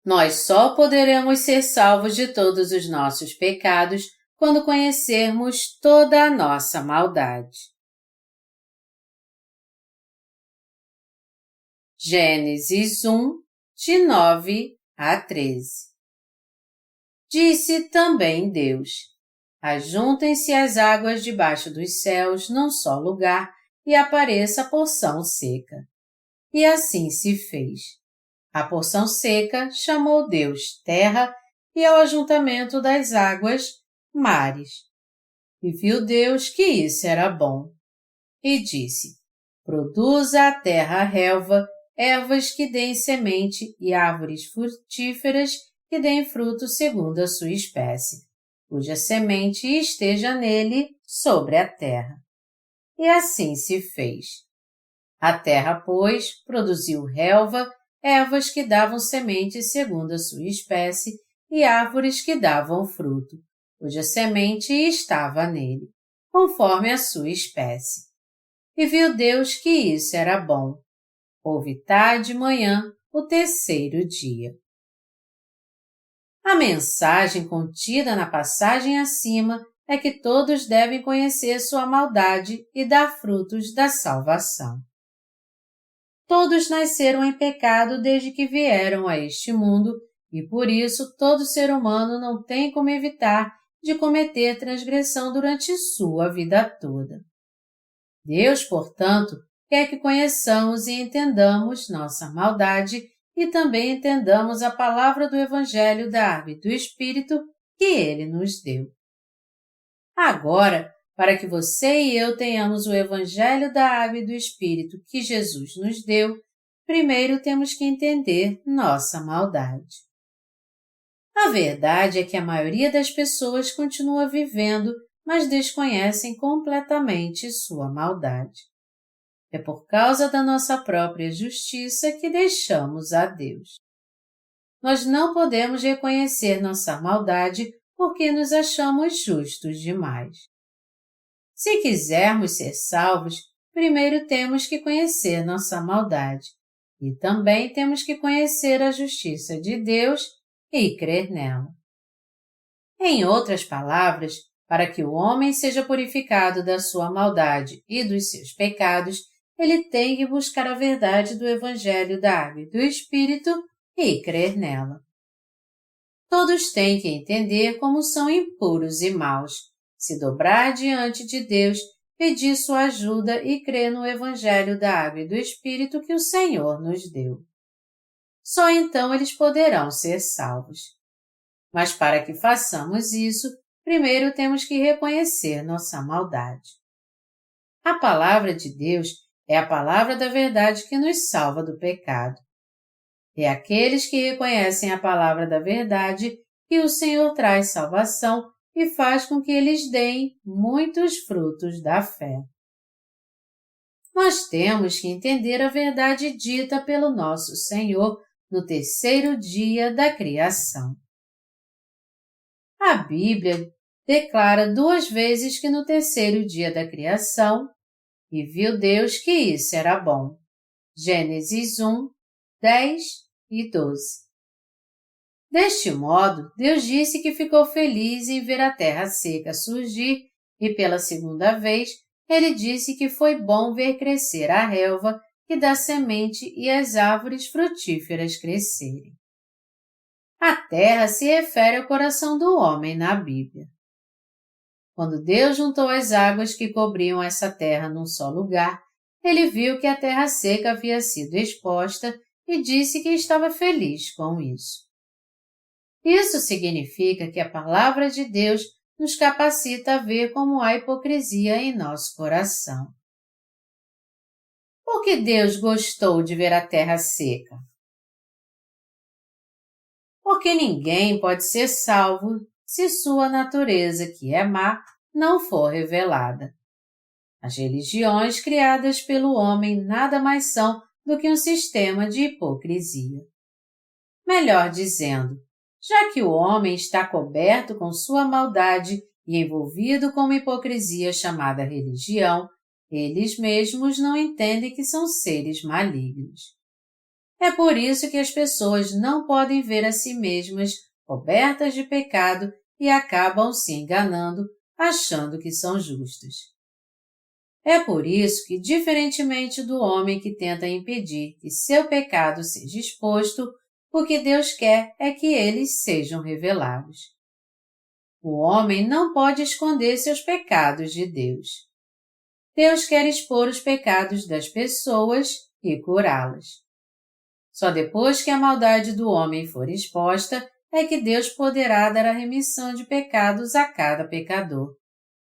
Nós só poderemos ser salvos de todos os nossos pecados quando conhecermos toda a nossa maldade. Gênesis 1, de 9 a 13. Disse também Deus: ajuntem-se as águas debaixo dos céus num só lugar e apareça a porção seca. E assim se fez. A porção seca chamou Deus terra e ao ajuntamento das águas, mares. E viu Deus que isso era bom. E disse: produza a terra relva, ervas que deem semente e árvores frutíferas que deem fruto segundo a sua espécie, cuja semente esteja nele sobre a terra. E assim se fez. A terra, pois, produziu relva, ervas que davam semente segundo a sua espécie e árvores que davam fruto, cuja semente estava nele, conforme a sua espécie. E viu Deus que isso era bom. Houve tarde e manhã, o terceiro dia. A mensagem contida na passagem acima é que todos devem conhecer sua maldade e dar frutos da salvação. Todos nasceram em pecado desde que vieram a este mundo e por isso todo ser humano não tem como evitar de cometer transgressão durante sua vida toda. Deus, portanto, quer que conheçamos e entendamos nossa maldade e também entendamos a palavra do Evangelho da Água e do Espírito que Ele nos deu. Agora, para que você e eu tenhamos o Evangelho da Água e do Espírito que Jesus nos deu, primeiro temos que entender nossa maldade. A verdade é que a maioria das pessoas continua vivendo, mas desconhecem completamente sua maldade. É por causa da nossa própria justiça que deixamos a Deus. Nós não podemos reconhecer nossa maldade porque nos achamos justos demais. Se quisermos ser salvos, primeiro temos que conhecer nossa maldade e também temos que conhecer a justiça de Deus e crer nela. Em outras palavras, para que o homem seja purificado da sua maldade e dos seus pecados, ele tem que buscar a verdade do Evangelho da Água e do Espírito e crer nela. Todos têm que entender como são impuros e maus, se dobrar diante de Deus, pedir sua ajuda e crer no Evangelho da Água e do Espírito que o Senhor nos deu. Só então eles poderão ser salvos. Mas para que façamos isso, primeiro temos que reconhecer nossa maldade. A palavra de Deus é a palavra da verdade que nos salva do pecado. É aqueles que reconhecem a palavra da verdade que o Senhor traz salvação e faz com que eles deem muitos frutos da fé. Nós temos que entender a verdade dita pelo nosso Senhor no terceiro dia da criação. A Bíblia declara 2 vezes que no terceiro dia da criação, e viu Deus que isso era bom. Gênesis 1, 10 e 12. Deste modo, Deus disse que ficou feliz em ver a terra seca surgir e pela segunda vez, Ele disse que foi bom ver crescer a relva que dá semente e as árvores frutíferas crescerem. A terra se refere ao coração do homem na Bíblia. Quando Deus juntou as águas que cobriam essa terra num só lugar, Ele viu que a terra seca havia sido exposta e disse que estava feliz com isso. Isso significa que a palavra de Deus nos capacita a ver como há hipocrisia em nosso coração. Por que Deus gostou de ver a terra seca? Porque ninguém pode ser salvo se sua natureza, que é má, não for revelada. As religiões criadas pelo homem nada mais são do que um sistema de hipocrisia. Melhor dizendo, já que o homem está coberto com sua maldade e envolvido com uma hipocrisia chamada religião, eles mesmos não entendem que são seres malignos. É por isso que as pessoas não podem ver a si mesmas cobertas de pecado e acabam se enganando, achando que são justas. É por isso que, diferentemente do homem que tenta impedir que seu pecado seja exposto, o que Deus quer é que eles sejam revelados. O homem não pode esconder seus pecados de Deus. Deus quer expor os pecados das pessoas e curá-las. Só depois que a maldade do homem for exposta é que Deus poderá dar a remissão de pecados a cada pecador.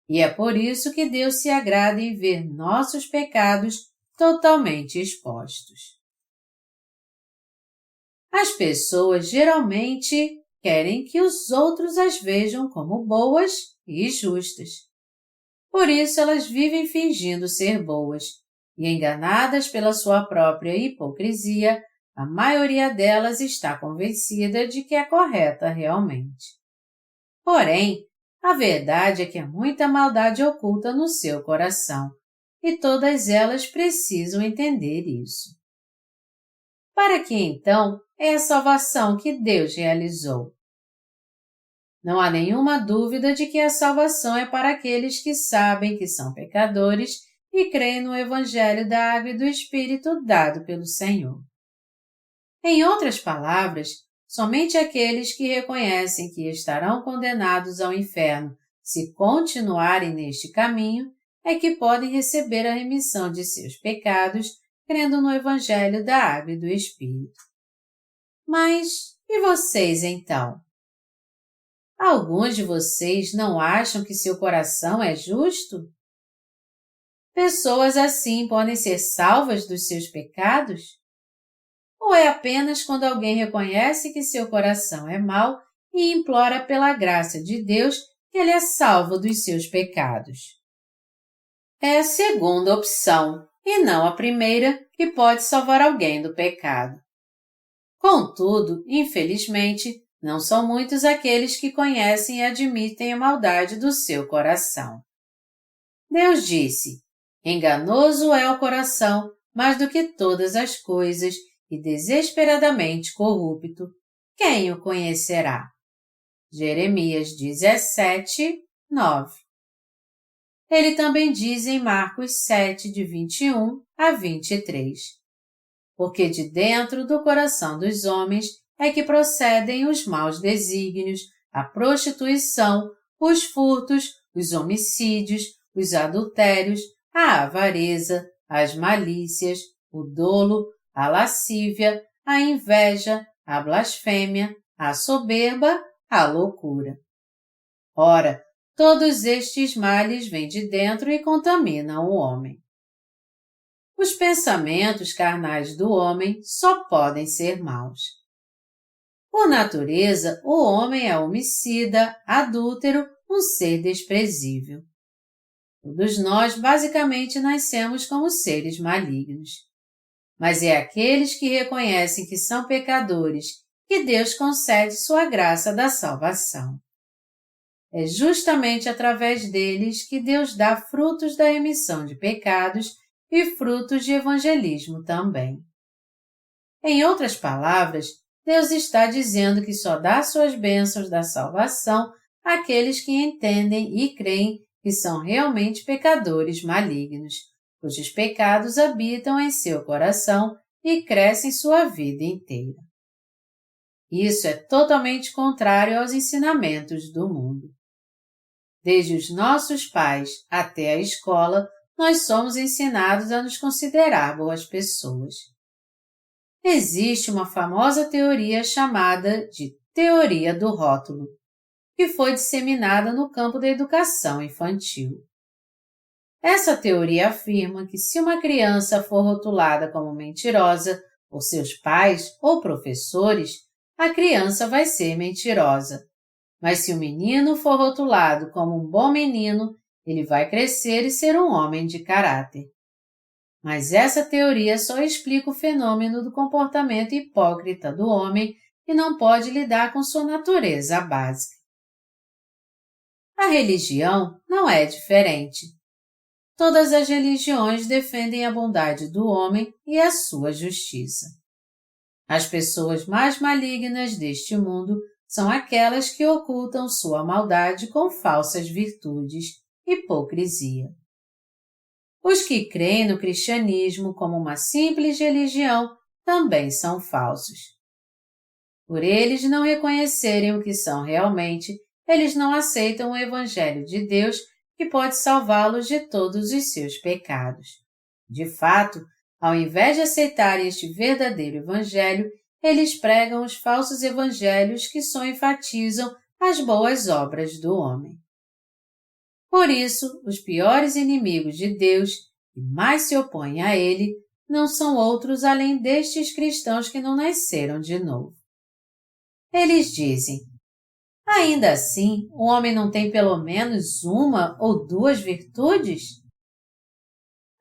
E é por isso que Deus se agrada em ver nossos pecados totalmente expostos. As pessoas geralmente querem que os outros as vejam como boas e justas. Por isso elas vivem fingindo ser boas, e enganadas pela sua própria hipocrisia, a maioria delas está convencida de que é correta realmente. Porém, a verdade é que há muita maldade oculta no seu coração, e todas elas precisam entender isso. Para que então é a salvação que Deus realizou? Não há nenhuma dúvida de que a salvação é para aqueles que sabem que são pecadores e creem no Evangelho da Água e do Espírito dado pelo Senhor. Em outras palavras, somente aqueles que reconhecem que estarão condenados ao inferno se continuarem neste caminho é que podem receber a remissão de seus pecados crendo no Evangelho da Água e do Espírito. Mas e vocês então? Alguns de vocês não acham que seu coração é justo? Pessoas assim podem ser salvas dos seus pecados? Ou é apenas quando alguém reconhece que seu coração é mau e implora pela graça de Deus que ele é salvo dos seus pecados? É a segunda opção, e não a primeira, que pode salvar alguém do pecado. Contudo, infelizmente, não são muitos aqueles que conhecem e admitem a maldade do seu coração. Deus disse: enganoso é o coração mais do que todas as coisas e desesperadamente corrupto. Quem o conhecerá? Jeremias 17, 9. Ele também diz em Marcos 7, de 21 a 23. Porque de dentro do coração dos homens é que procedem os maus desígnios, a prostituição, os furtos, os homicídios, os adultérios, a avareza, as malícias, o dolo, a lascívia, a inveja, a blasfêmia, a soberba, a loucura. Ora, todos estes males vêm de dentro e contaminam o homem. Os pensamentos carnais do homem só podem ser maus. Por natureza, o homem é homicida, adúltero, um ser desprezível. Todos nós basicamente nascemos como seres malignos. Mas é aqueles que reconhecem que são pecadores que Deus concede sua graça da salvação. É justamente através deles que Deus dá frutos da remissão de pecados e frutos de evangelismo também. Em outras palavras, Deus está dizendo que só dá suas bênçãos da salvação àqueles que entendem e creem que são realmente pecadores malignos, cujos pecados habitam em seu coração e crescem sua vida inteira. Isso é totalmente contrário aos ensinamentos do mundo. Desde os nossos pais até a escola, nós somos ensinados a nos considerar boas pessoas. Existe uma famosa teoria chamada de teoria do rótulo, que foi disseminada no campo da educação infantil. Essa teoria afirma que se uma criança for rotulada como mentirosa por seus pais ou professores, a criança vai ser mentirosa. Mas se o menino for rotulado como um bom menino, ele vai crescer e ser um homem de caráter. Mas essa teoria só explica o fenômeno do comportamento hipócrita do homem e não pode lidar com sua natureza básica. A religião não é diferente. Todas as religiões defendem a bondade do homem e a sua justiça. As pessoas mais malignas deste mundo são aquelas que ocultam sua maldade com falsas virtudes, hipocrisia. Os que creem no cristianismo como uma simples religião também são falsos. Por eles não reconhecerem o que são realmente, eles não aceitam o Evangelho de Deus que pode salvá-los de todos os seus pecados. De fato, ao invés de aceitarem este verdadeiro Evangelho, eles pregam os falsos evangelhos que só enfatizam as boas obras do homem. Por isso, os piores inimigos de Deus, que mais se opõem a Ele, não são outros além destes cristãos que não nasceram de novo. Eles dizem: ainda assim, o homem não tem pelo menos uma ou duas virtudes?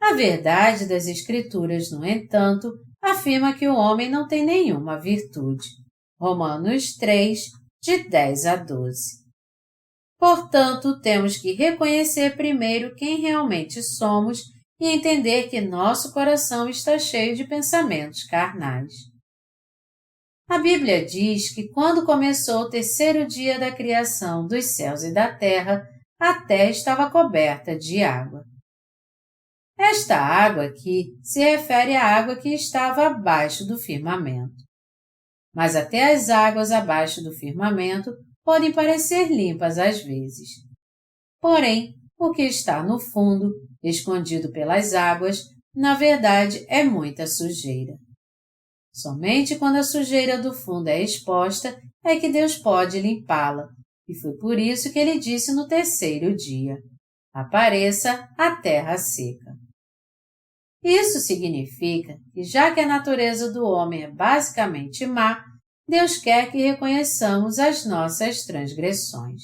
A verdade das Escrituras, no entanto, afirma que o homem não tem nenhuma virtude. Romanos 3, de 10 a 12. Portanto, temos que reconhecer primeiro quem realmente somos e entender que nosso coração está cheio de pensamentos carnais. A Bíblia diz que quando começou o terceiro dia da criação dos céus e da terra, a terra estava coberta de água. Esta água aqui se refere à água que estava abaixo do firmamento. Mas até as águas abaixo do firmamento podem parecer limpas às vezes. Porém, o que está no fundo, escondido pelas águas, na verdade é muita sujeira. Somente quando a sujeira do fundo é exposta é que Deus pode limpá-la, e foi por isso que ele disse no terceiro dia: apareça a terra seca. Isso significa que, já que a natureza do homem é basicamente má, Deus quer que reconheçamos as nossas transgressões.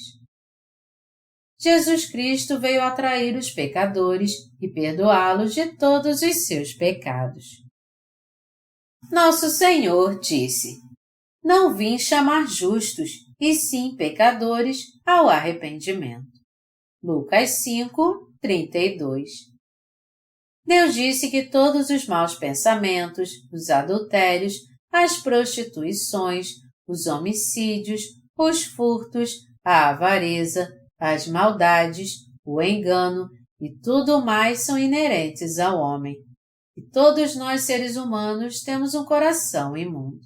Jesus Cristo veio atrair os pecadores e perdoá-los de todos os seus pecados. Nosso Senhor disse: não vim chamar justos, e sim pecadores ao arrependimento. Lucas 5, 32. Deus disse que todos os maus pensamentos, os adultérios, as prostituições, os homicídios, os furtos, a avareza, as maldades, o engano e tudo mais são inerentes ao homem. E todos nós seres humanos temos um coração imundo.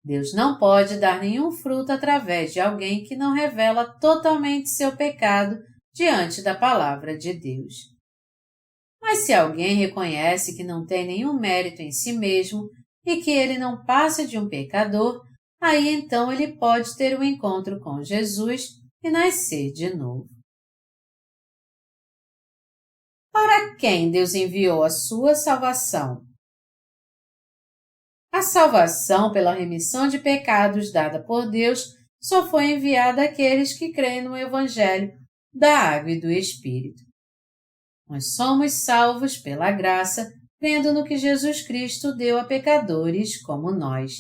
Deus não pode dar nenhum fruto através de alguém que não revela totalmente seu pecado diante da palavra de Deus. Mas se alguém reconhece que não tem nenhum mérito em si mesmo e que ele não passa de um pecador, aí então ele pode ter um encontro com Jesus e nascer de novo. Para quem Deus enviou a sua salvação? A salvação pela remissão de pecados dada por Deus só foi enviada àqueles que creem no Evangelho da Água e do Espírito. Nós somos salvos pela graça, crendo no que Jesus Cristo deu a pecadores como nós.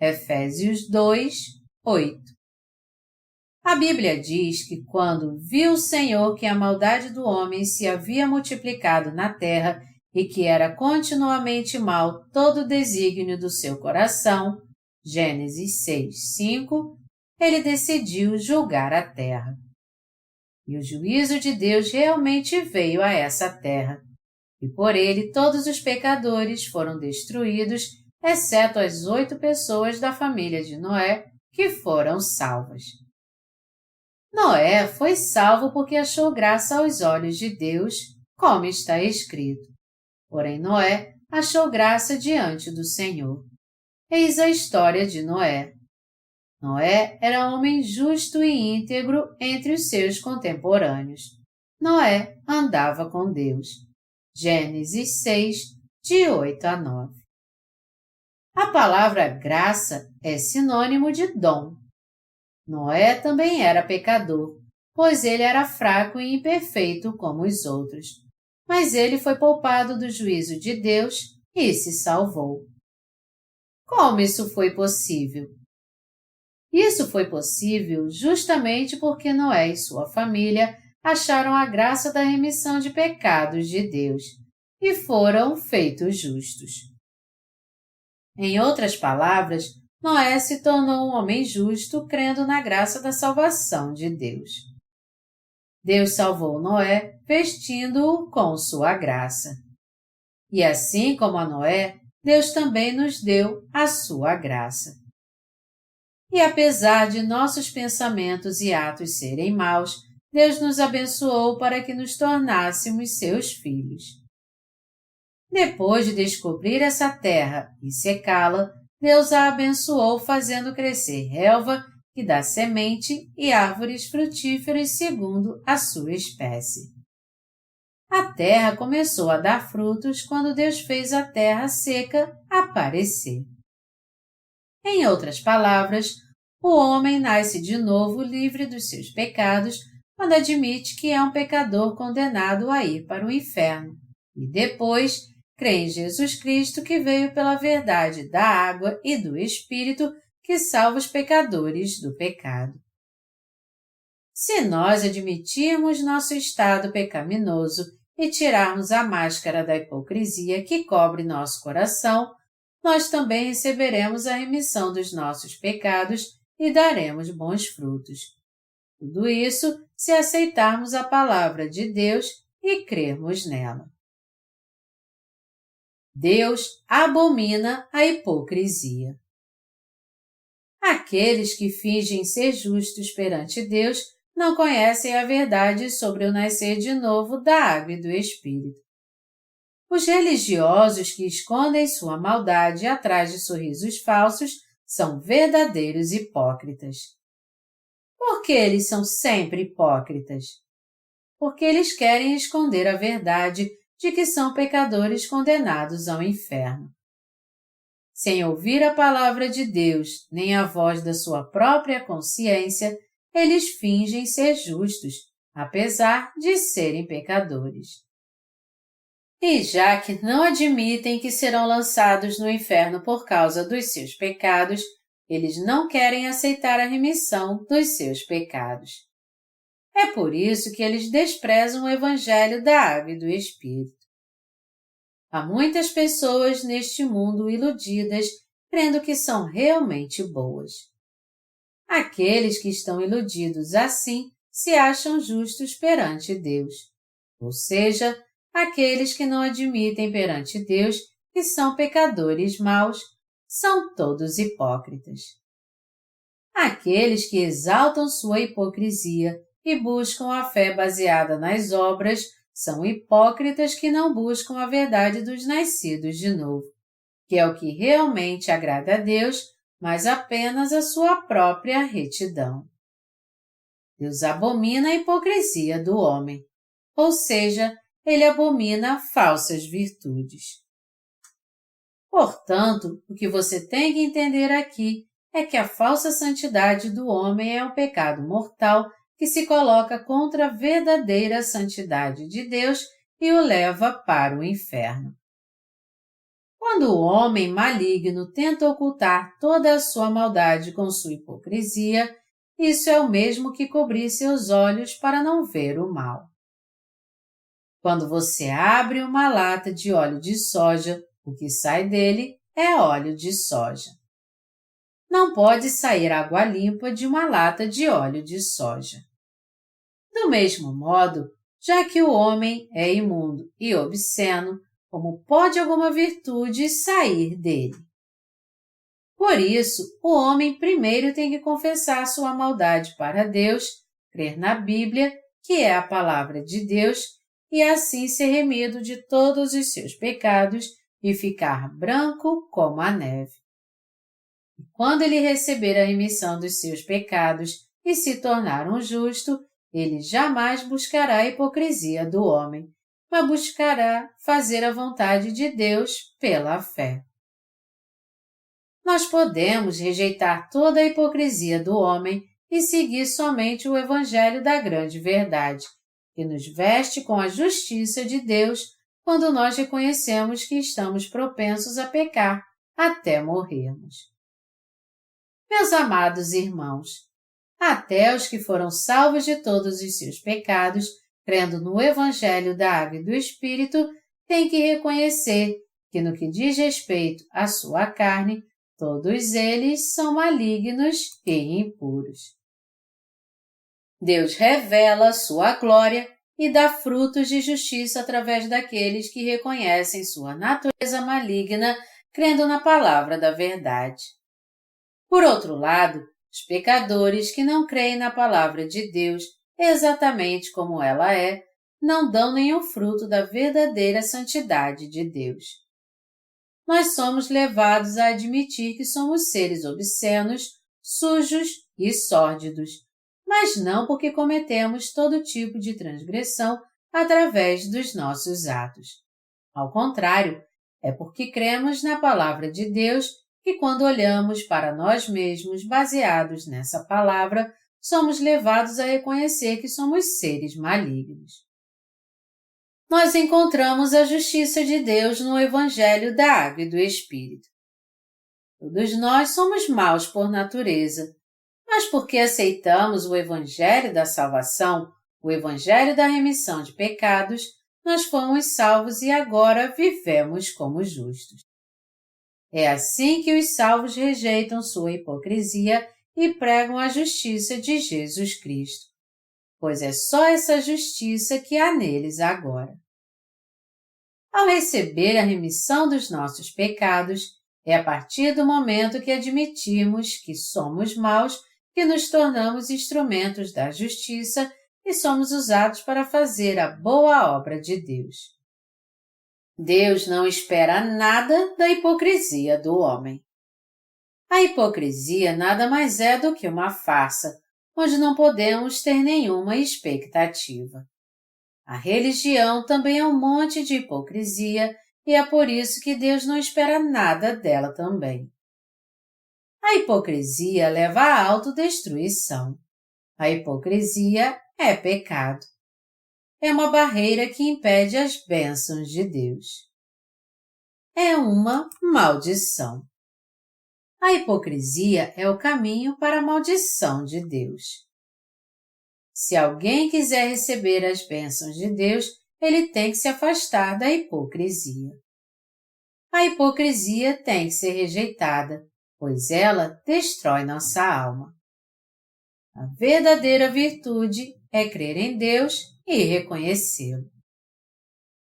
Efésios 2, 8. A Bíblia diz que quando viu o Senhor que a maldade do homem se havia multiplicado na terra e que era continuamente mau todo o desígnio do seu coração, Gênesis 6, 5, ele decidiu julgar a terra. E o juízo de Deus realmente veio a essa terra, e por ele todos os pecadores foram destruídos, exceto as 8 pessoas da família de Noé, que foram salvas. Noé foi salvo porque achou graça aos olhos de Deus, como está escrito. Porém Noé achou graça diante do Senhor. Eis a história de Noé. Noé era homem justo e íntegro entre os seus contemporâneos. Noé andava com Deus. Gênesis 6, de 8 a 9. A palavra graça é sinônimo de dom. Noé também era pecador, pois ele era fraco e imperfeito como os outros. Mas ele foi poupado do juízo de Deus e se salvou. Como isso foi possível? Isso foi possível justamente porque Noé e sua família acharam a graça da remissão de pecados de Deus e foram feitos justos. Em outras palavras, Noé se tornou um homem justo crendo na graça da salvação de Deus. Deus salvou Noé vestindo-o com sua graça. E assim como a Noé, Deus também nos deu a sua graça. E apesar de nossos pensamentos e atos serem maus, Deus nos abençoou para que nos tornássemos seus filhos. Depois de descobrir essa terra e secá-la, Deus a abençoou fazendo crescer relva que dá semente e árvores frutíferas segundo a sua espécie. A terra começou a dar frutos quando Deus fez a terra seca aparecer. Em outras palavras, o homem nasce de novo livre dos seus pecados quando admite que é um pecador condenado a ir para o inferno e depois crê em Jesus Cristo que veio pela verdade da água e do Espírito que salva os pecadores do pecado. Se nós admitirmos nosso estado pecaminoso e tirarmos a máscara da hipocrisia que cobre nosso coração, nós também receberemos a remissão dos nossos pecados e daremos bons frutos. Tudo isso se aceitarmos a palavra de Deus e crermos nela. Deus abomina a hipocrisia. Aqueles que fingem ser justos perante Deus não conhecem a verdade sobre o nascer de novo da água e do Espírito. Os religiosos que escondem sua maldade atrás de sorrisos falsos são verdadeiros hipócritas. Por que eles são sempre hipócritas? Porque eles querem esconder a verdade de que são pecadores condenados ao inferno. Sem ouvir a palavra de Deus, nem a voz da sua própria consciência, eles fingem ser justos, apesar de serem pecadores. E já que não admitem que serão lançados no inferno por causa dos seus pecados, eles não querem aceitar a remissão dos seus pecados. É por isso que eles desprezam o Evangelho da Água e do Espírito. Há muitas pessoas neste mundo iludidas, crendo que são realmente boas. Aqueles que estão iludidos assim se acham justos perante Deus, ou seja, aqueles que não admitem perante Deus que são pecadores maus, são todos hipócritas. Aqueles que exaltam sua hipocrisia e buscam a fé baseada nas obras são hipócritas que não buscam a verdade dos nascidos de novo, que é o que realmente agrada a Deus, mas apenas a sua própria retidão. Deus abomina a hipocrisia do homem, ou seja, ele abomina falsas virtudes. Portanto, o que você tem que entender aqui é que a falsa santidade do homem é um pecado mortal que se coloca contra a verdadeira santidade de Deus e o leva para o inferno. Quando o homem maligno tenta ocultar toda a sua maldade com sua hipocrisia, isso é o mesmo que cobrir seus olhos para não ver o mal. Quando você abre uma lata de óleo de soja, o que sai dele é óleo de soja. Não pode sair água limpa de uma lata de óleo de soja. Do mesmo modo, já que o homem é imundo e obsceno, como pode alguma virtude sair dele? Por isso, o homem primeiro tem que confessar sua maldade para Deus, crer na Bíblia, que é a palavra de Deus, e assim ser remido de todos os seus pecados e ficar branco como a neve. E quando ele receber a remissão dos seus pecados e se tornar um justo, ele jamais buscará a hipocrisia do homem, mas buscará fazer a vontade de Deus pela fé. Nós podemos rejeitar toda a hipocrisia do homem e seguir somente o Evangelho da grande verdade, que nos veste com a justiça de Deus quando nós reconhecemos que estamos propensos a pecar até morrermos. Meus amados irmãos, até os que foram salvos de todos os seus pecados, crendo no Evangelho da Água e do Espírito, têm que reconhecer que no que diz respeito à sua carne, todos eles são malignos e impuros. Deus revela sua glória e dá frutos de justiça através daqueles que reconhecem sua natureza maligna, crendo na palavra da verdade. Por outro lado, os pecadores que não creem na palavra de Deus exatamente como ela é, não dão nenhum fruto da verdadeira santidade de Deus. Nós somos levados a admitir que somos seres obscenos, sujos e sórdidos, mas não porque cometemos todo tipo de transgressão através dos nossos atos. Ao contrário, é porque cremos na palavra de Deus que quando olhamos para nós mesmos baseados nessa palavra, somos levados a reconhecer que somos seres malignos. Nós encontramos a justiça de Deus no Evangelho da Água e do Espírito. Todos nós somos maus por natureza, mas porque aceitamos o Evangelho da salvação, o Evangelho da remissão de pecados, nós fomos salvos e agora vivemos como justos. É assim que os salvos rejeitam sua hipocrisia e pregam a justiça de Jesus Cristo, pois é só essa justiça que há neles agora. Ao receber a remissão dos nossos pecados, é a partir do momento que admitimos que somos maus que nos tornamos instrumentos da justiça e somos usados para fazer a boa obra de Deus. Deus não espera nada da hipocrisia do homem. A hipocrisia nada mais é do que uma farsa, onde não podemos ter nenhuma expectativa. A religião também é um monte de hipocrisia e é por isso que Deus não espera nada dela também. A hipocrisia leva à autodestruição. A hipocrisia é pecado. É uma barreira que impede as bênçãos de Deus. É uma maldição. A hipocrisia é o caminho para a maldição de Deus. Se alguém quiser receber as bênçãos de Deus, ele tem que se afastar da hipocrisia. A hipocrisia tem que ser rejeitada, pois ela destrói nossa alma. A verdadeira virtude é crer em Deus e reconhecê-lo.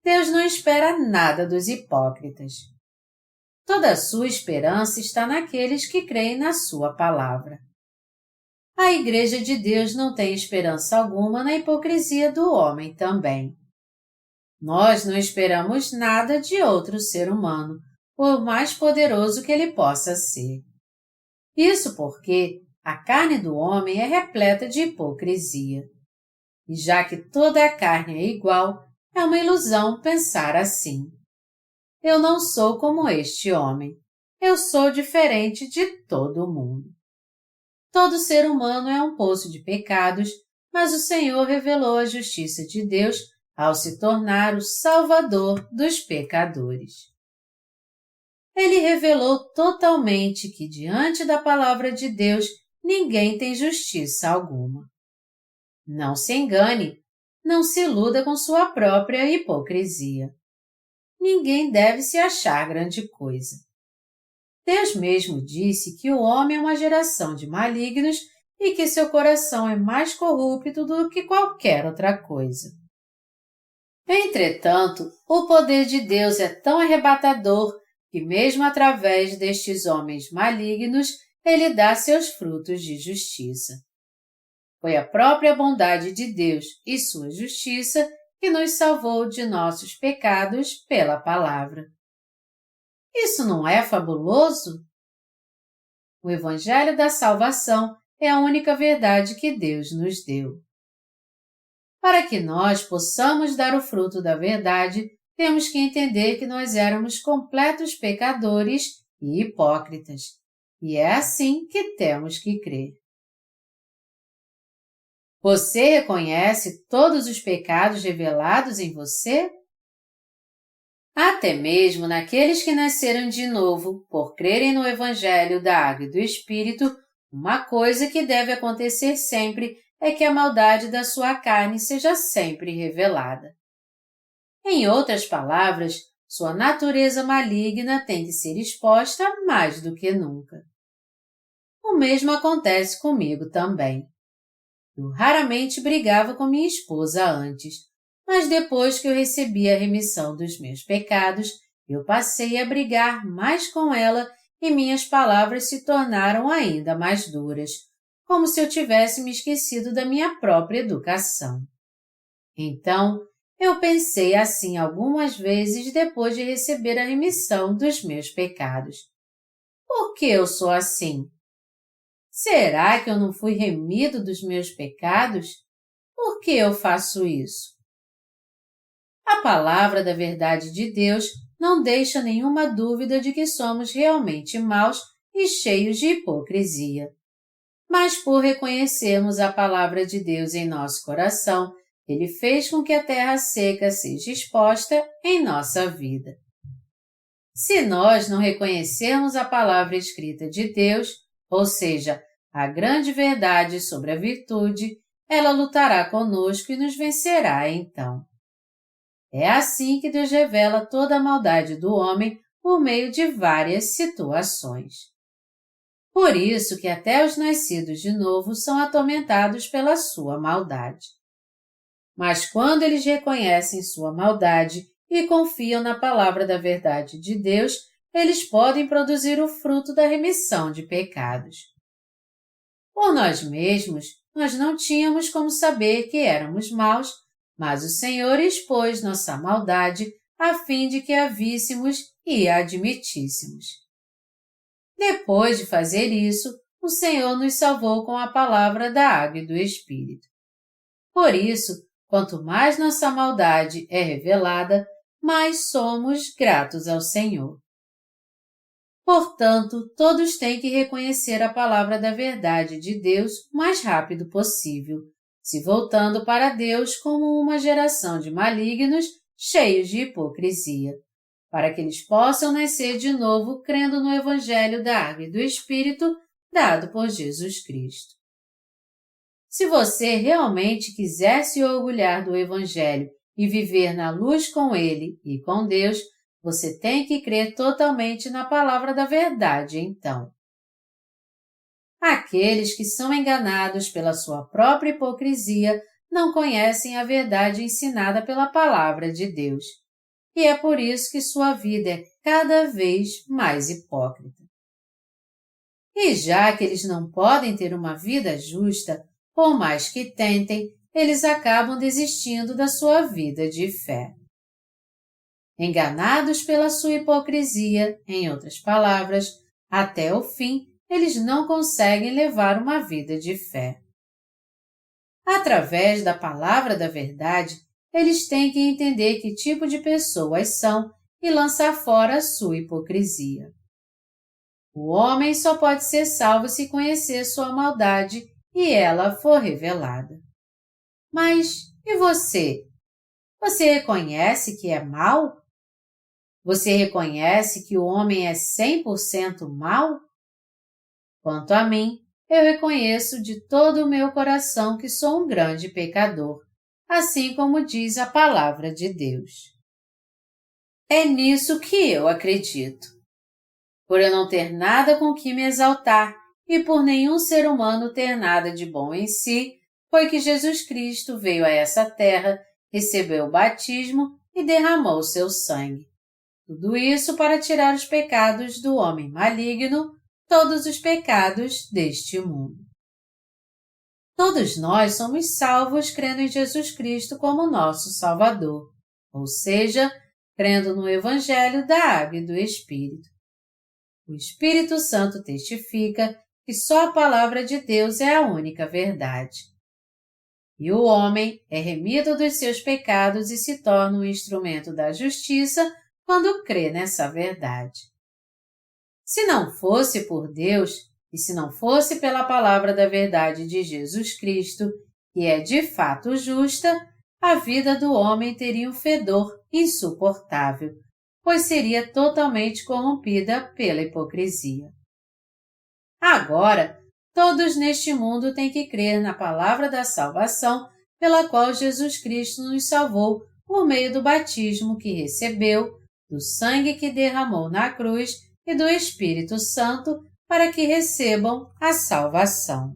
Deus não espera nada dos hipócritas. Toda a sua esperança está naqueles que creem na sua palavra. A Igreja de Deus não tem esperança alguma na hipocrisia do homem também. Nós não esperamos nada de outro ser humano, por mais poderoso que ele possa ser. Isso porque a carne do homem é repleta de hipocrisia. E já que toda a carne é igual, é uma ilusão pensar assim. Eu não sou como este homem. Eu sou diferente de todo mundo. Todo ser humano é um poço de pecados, mas o Senhor revelou a justiça de Deus ao se tornar o Salvador dos pecadores. Ele revelou totalmente que diante da palavra de Deus ninguém tem justiça alguma. Não se engane, não se iluda com sua própria hipocrisia. Ninguém deve se achar grande coisa. Deus mesmo disse que o homem é uma geração de malignos e que seu coração é mais corrupto do que qualquer outra coisa. Entretanto, o poder de Deus é tão arrebatador que mesmo através destes homens malignos, ele dá seus frutos de justiça. Foi a própria bondade de Deus e sua justiça que nos salvou de nossos pecados pela palavra. Isso não é fabuloso? O Evangelho da Salvação é a única verdade que Deus nos deu. Para que nós possamos dar o fruto da verdade, temos que entender que nós éramos completos pecadores e hipócritas. E é assim que temos que crer. Você reconhece todos os pecados revelados em você? Até mesmo naqueles que nasceram de novo, por crerem no Evangelho da Água e do Espírito, uma coisa que deve acontecer sempre é que a maldade da sua carne seja sempre revelada. Em outras palavras, sua natureza maligna tem que ser exposta mais do que nunca. O mesmo acontece comigo também. Eu raramente brigava com minha esposa antes, mas depois que eu recebi a remissão dos meus pecados, eu passei a brigar mais com ela e minhas palavras se tornaram ainda mais duras, como se eu tivesse me esquecido da minha própria educação. Então, eu pensei assim algumas vezes depois de receber a remissão dos meus pecados. Por que eu sou assim? Será que eu não fui remido dos meus pecados? Por que eu faço isso? A palavra da verdade de Deus não deixa nenhuma dúvida de que somos realmente maus e cheios de hipocrisia. Mas por reconhecermos a palavra de Deus em nosso coração, Ele fez com que a terra seca seja exposta em nossa vida. Se nós não reconhecermos a palavra escrita de Deus, ou seja, a grande verdade sobre a virtude, ela lutará conosco e nos vencerá então. É assim que Deus revela toda a maldade do homem por meio de várias situações. Por isso que até os nascidos de novo são atormentados pela sua maldade. Mas quando eles reconhecem sua maldade e confiam na palavra da verdade de Deus, eles podem produzir o fruto da remissão de pecados. Por nós mesmos, nós não tínhamos como saber que éramos maus, mas o Senhor expôs nossa maldade a fim de que a víssemos e a admitíssemos. Depois de fazer isso, o Senhor nos salvou com a palavra da água e do Espírito. Por isso, quanto mais nossa maldade é revelada, mais somos gratos ao Senhor. Portanto, todos têm que reconhecer a palavra da verdade de Deus o mais rápido possível, se voltando para Deus como uma geração de malignos cheios de hipocrisia, para que eles possam nascer de novo crendo no Evangelho da Água e do Espírito dado por Jesus Cristo. Se você realmente quiser se orgulhar do Evangelho e viver na luz com Ele e com Deus, você tem que crer totalmente na palavra da verdade, então. Aqueles que são enganados pela sua própria hipocrisia não conhecem a verdade ensinada pela palavra de Deus. E é por isso que sua vida é cada vez mais hipócrita. E já que eles não podem ter uma vida justa, por mais que tentem, eles acabam desistindo da sua vida de fé. Enganados pela sua hipocrisia, em outras palavras, até o fim, eles não conseguem levar uma vida de fé. Através da palavra da verdade, eles têm que entender que tipo de pessoas são e lançar fora a sua hipocrisia. O homem só pode ser salvo se conhecer sua maldade e ela for revelada. Mas e você? Você reconhece que é mau? Você reconhece que o homem é 100% mau? Quanto a mim, eu reconheço de todo o meu coração que sou um grande pecador, assim como diz a palavra de Deus. É nisso que eu acredito. Por eu não ter nada com que me exaltar e por nenhum ser humano ter nada de bom em si, foi que Jesus Cristo veio a essa terra, recebeu o batismo e derramou seu sangue. Tudo isso para tirar os pecados do homem maligno, todos os pecados deste mundo. Todos nós somos salvos crendo em Jesus Cristo como nosso Salvador, ou seja, crendo no Evangelho da Água e do Espírito. O Espírito Santo testifica que só a palavra de Deus é a única verdade. E o homem é remido dos seus pecados e se torna um instrumento da justiça quando crê nessa verdade. Se não fosse por Deus, e se não fosse pela palavra da verdade de Jesus Cristo, que é de fato justa, a vida do homem teria um fedor insuportável, pois seria totalmente corrompida pela hipocrisia. Agora, todos neste mundo têm que crer na palavra da salvação pela qual Jesus Cristo nos salvou por meio do batismo que recebeu, do sangue que derramou na cruz e do Espírito Santo para que recebam a salvação.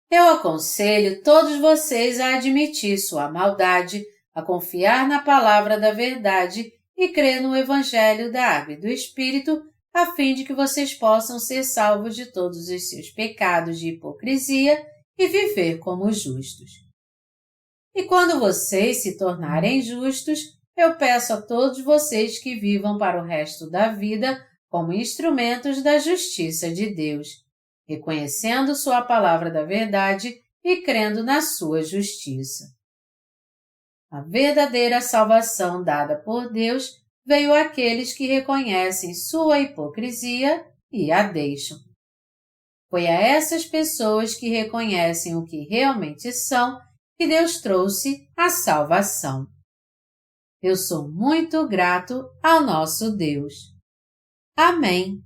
Eu aconselho todos vocês a admitir sua maldade, a confiar na palavra da verdade e crer no Evangelho da Água e do Espírito, a fim de que vocês possam ser salvos de todos os seus pecados de hipocrisia e viver como justos. E quando vocês se tornarem justos, eu peço a todos vocês que vivam para o resto da vida como instrumentos da justiça de Deus, reconhecendo sua palavra da verdade e crendo na sua justiça. A verdadeira salvação dada por Deus veio àqueles que reconhecem sua hipocrisia e a deixam. Foi a essas pessoas que reconhecem o que realmente são que Deus trouxe a salvação. Eu sou muito grato ao nosso Deus. Amém.